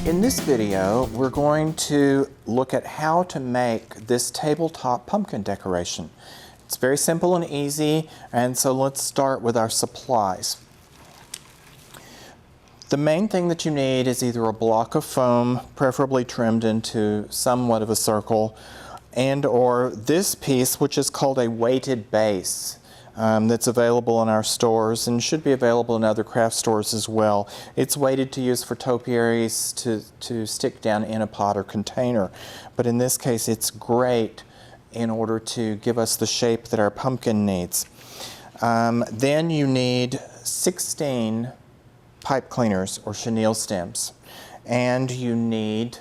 In this video, we're going to look at how to make this tabletop pumpkin decoration. It's very simple and easy, and so let's start with our supplies. The main thing that you need is either a block of foam, preferably trimmed into somewhat of a circle, and or this piece, which is called a weighted base. That's available in our stores and should be available in other craft stores as well. It's weighted to use for topiaries to stick down in a pot or container. But in this case, it's great in order to give us the shape that our pumpkin needs. Then you need 16 pipe cleaners or chenille stems. And you need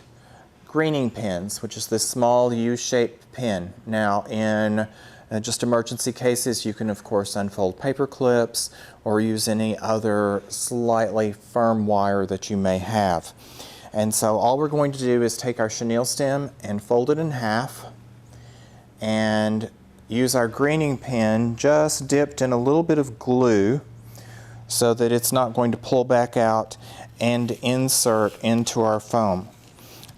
greening pins, which is this small U-shaped pin. Now in just emergency cases, you can of course unfold paper clips or use any other slightly firm wire that you may have. And so all we're going to do is take our chenille stem and fold it in half and use our greening pin just dipped in a little bit of glue so that it's not going to pull back out and insert into our foam.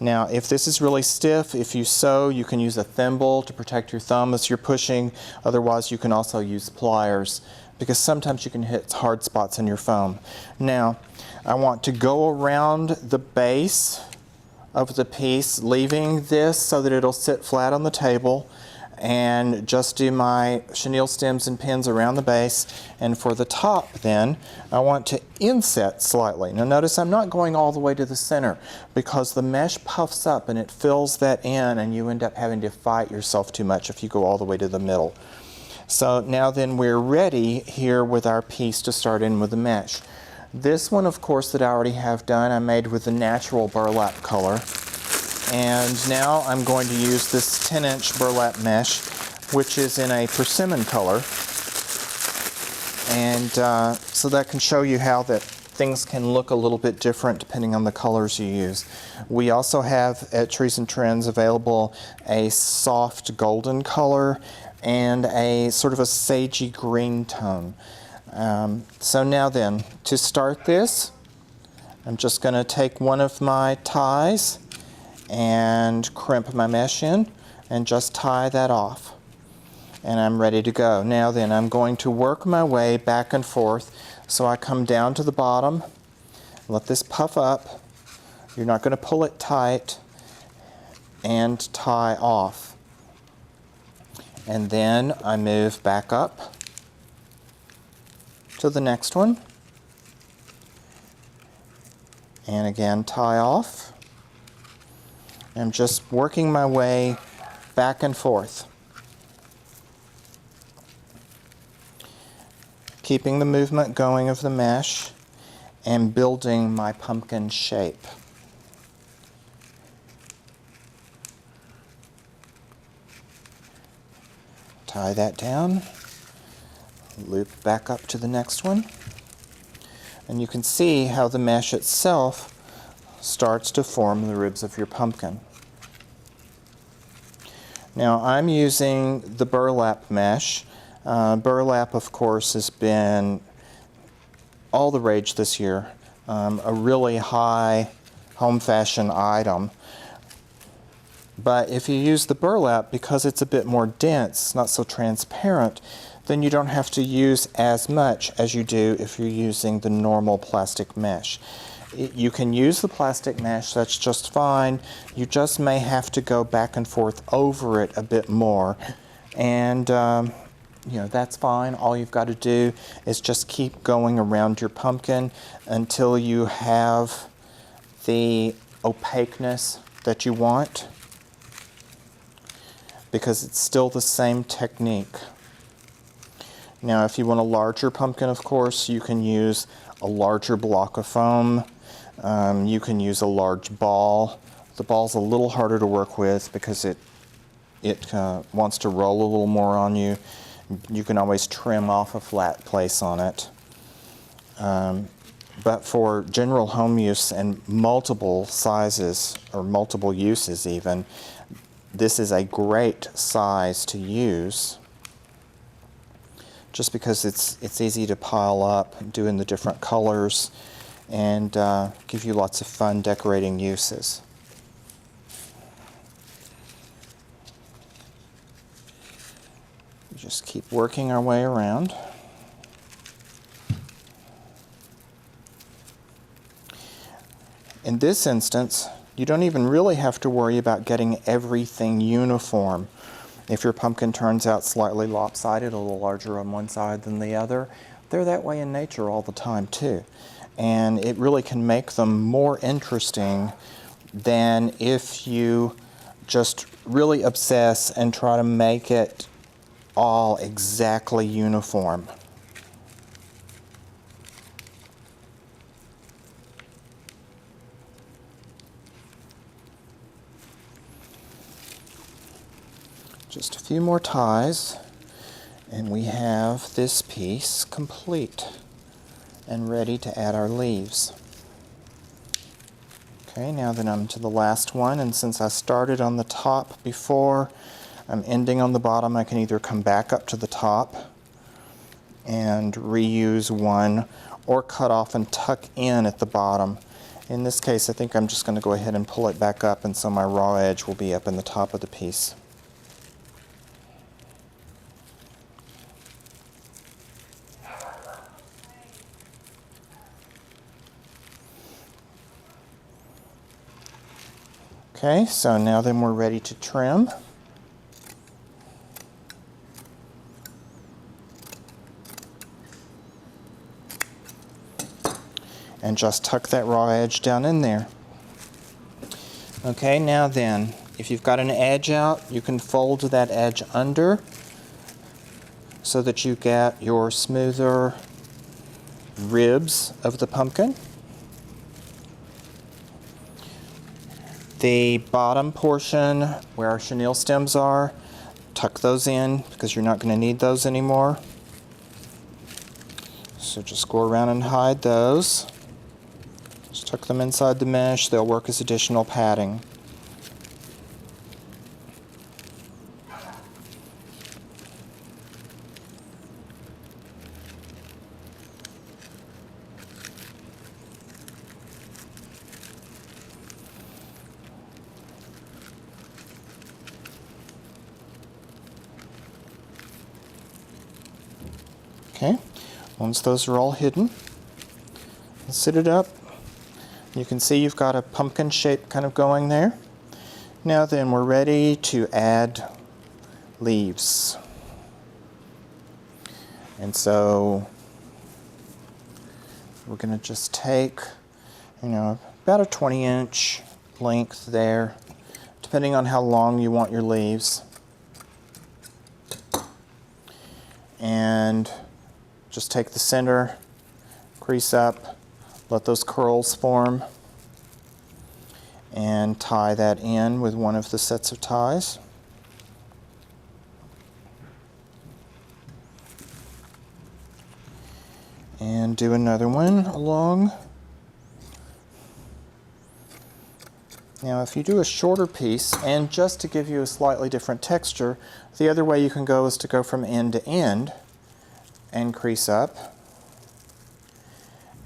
Now, if this is really stiff, if you sew, you can use a thimble to protect your thumb as you're pushing. Otherwise, you can also use pliers because sometimes you can hit hard spots in your foam. Now, I want to go around the base of the piece, leaving this so that it'll sit flat on the table, and just do my chenille stems and pins around the base. And for the top then, I want to inset slightly. Now notice I'm not going all the way to the center because the mesh puffs up and it fills that in, and you end up having to fight yourself too much if you go all the way to the middle. So now then we're ready here with our piece to start in with the mesh. This one, of course, that I already have done, I made with the natural burlap color. And now I'm going to use this 10-inch burlap mesh, which is in a persimmon color. And so that can show you how that things can look a little bit different depending on the colors you use. We also have at Trees and Trends available a soft golden color and a sort of a sagey green tone. So now then, to start this, I'm just going to take one of my ties and crimp my mesh in and just tie that off. And I'm ready to go. Now then, I'm going to work my way back and forth. So I come down to the bottom, let this puff up. You're not going to pull it tight, and tie off. And then I move back up to the next one. And again, tie off. I'm just working my way back and forth, keeping the movement going of the mesh and building my pumpkin shape. Tie that down, loop back up to the next one, and you can see how the mesh itself starts to form the ribs of your pumpkin. Now I'm using the burlap mesh. Burlap, of course, has been all the rage this year. A really high home fashion item. But if you use the burlap, because it's a bit more dense, not so transparent, then you don't have to use as much as you do if you're using the normal plastic mesh. You can use the plastic mesh, that's just fine. You just may have to go back and forth over it a bit more. And you know, that's fine. All you've got to do is just keep going around your pumpkin until you have the opaqueness that you want, because it's still the same technique. Now, if you want a larger pumpkin, of course, you can use a larger block of foam. You can use a large ball. The ball's a little harder to work with because it wants to roll a little more on you. You can always trim off a flat place on it. But for general home use and multiple sizes, or multiple uses even, this is a great size to use, just because it's easy to pile up, doing the different colors, and give you lots of fun decorating uses. Just keep working our way around. In this instance, you don't even really have to worry about getting everything uniform. If your pumpkin turns out slightly lopsided, a little larger on one side than the other, they're that way in nature all the time too. And it really can make them more interesting than if you just really obsess and try to make it all exactly uniform. Just a few more ties, and we have this piece complete and ready to add our leaves. Okay, now then I'm to the last one, and since I started on the top before, I'm ending on the bottom. I can either come back up to the top and reuse one, or cut off and tuck in at the bottom. In this case, I think I'm just going to go ahead and pull it back up, and so my raw edge will be up in the top of the piece. Okay, so now then we're ready to trim. And just tuck that raw edge down in there. Okay, now then, if you've got an edge out, you can fold that edge under so that you get your smoother ribs of the pumpkin. The bottom portion where our chenille stems are, tuck those in because you're not going to need those anymore. So just go around and hide those. Just tuck them inside the mesh. They'll work as additional padding. Okay, once those are all hidden, sit it up. You can see you've got a pumpkin shape kind of going there. Now then, we're ready to add leaves. And so we're going to just take, about a 20-inch length there, depending on how long you want your leaves. And just take the center, crease up, let those curls form, and tie that in with one of the sets of ties. And do another one along. Now if you do a shorter piece, and just to give you a slightly different texture, the other way you can go is to go from end to end and crease up,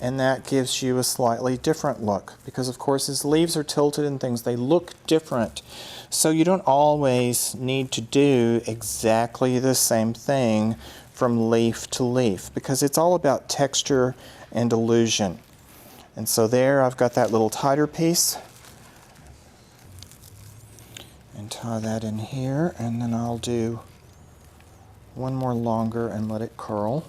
and that gives you a slightly different look, because of course as leaves are tilted and things, they look different, so you don't always need to do exactly the same thing from leaf to leaf, because it's all about texture and illusion. And so there I've got that little tighter piece, and tie that in here, and then I'll do one more longer and let it curl.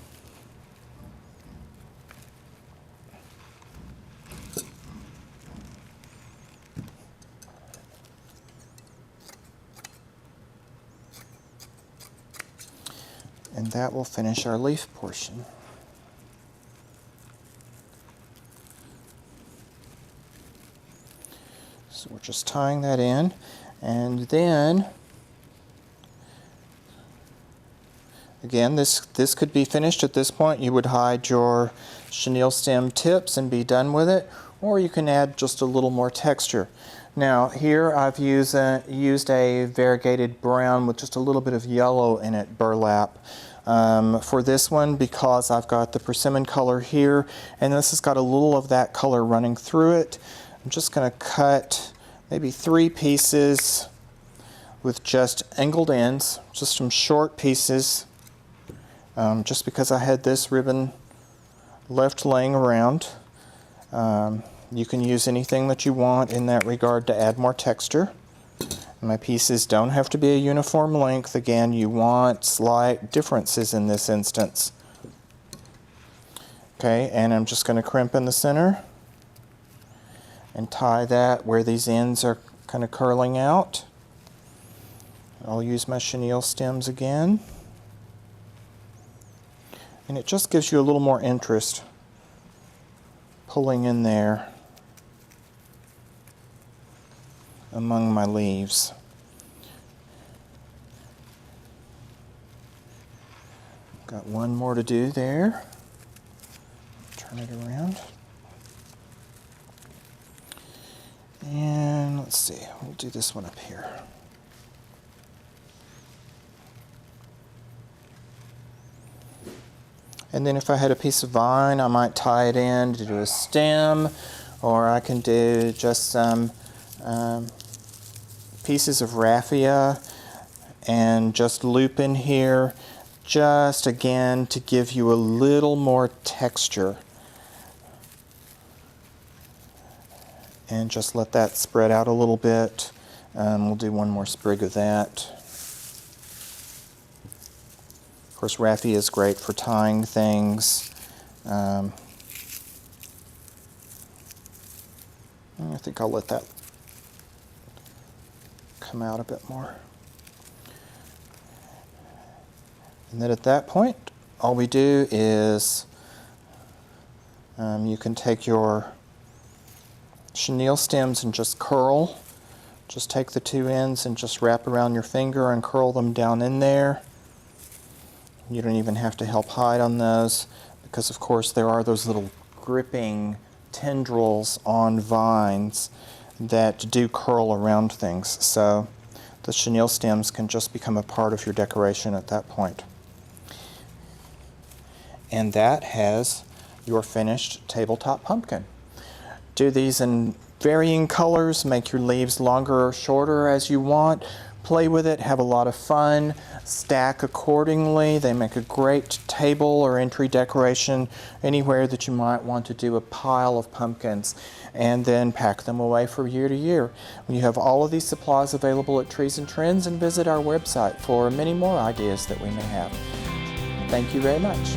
And that will finish our leaf portion. So we're just tying that in, and then again, this could be finished at this point. You would hide your chenille stem tips and be done with it, or you can add just a little more texture. Now here I've used a variegated brown with just a little bit of yellow in it, burlap. for this one because I've got the persimmon color here, and this has got a little of that color running through it. I'm just going to cut maybe 3 pieces with just angled ends, just some short pieces, just because I had this ribbon left laying around. You can use anything that you want in that regard to add more texture. My pieces don't have to be a uniform length. Again, you want slight differences in this instance. Okay, and I'm just going to crimp in the center and tie that where these ends are kind of curling out. I'll use my chenille stems again. And it just gives you a little more interest pulling in there among my leaves. Got one more to do there. Turn it around. And let's see, we'll do this one up here. And then if I had a piece of vine, I might tie it in to do a stem, or I can do just some pieces of raffia and just loop in here, just again to give you a little more texture. And just let that spread out a little bit. We'll do one more sprig of that. Of course, raffia is great for tying things. I think I'll let that come out a bit more. And then at that point, all we do is you can take your chenille stems and just curl. Just take the 2 ends and just wrap around your finger and curl them down in there. You don't even have to help hide on those because, of course, there are those little gripping tendrils on vines that do curl around things. So the chenille stems can just become a part of your decoration at that point. And that has your finished tabletop pumpkin. Do these in varying colors, make your leaves longer or shorter as you want. Play with it, have a lot of fun, stack accordingly. They make a great table or entry decoration anywhere that you might want to do a pile of pumpkins, and then pack them away for year to year. You have all of these supplies available at Trees and Trends, and visit our website for many more ideas that we may have. Thank you very much.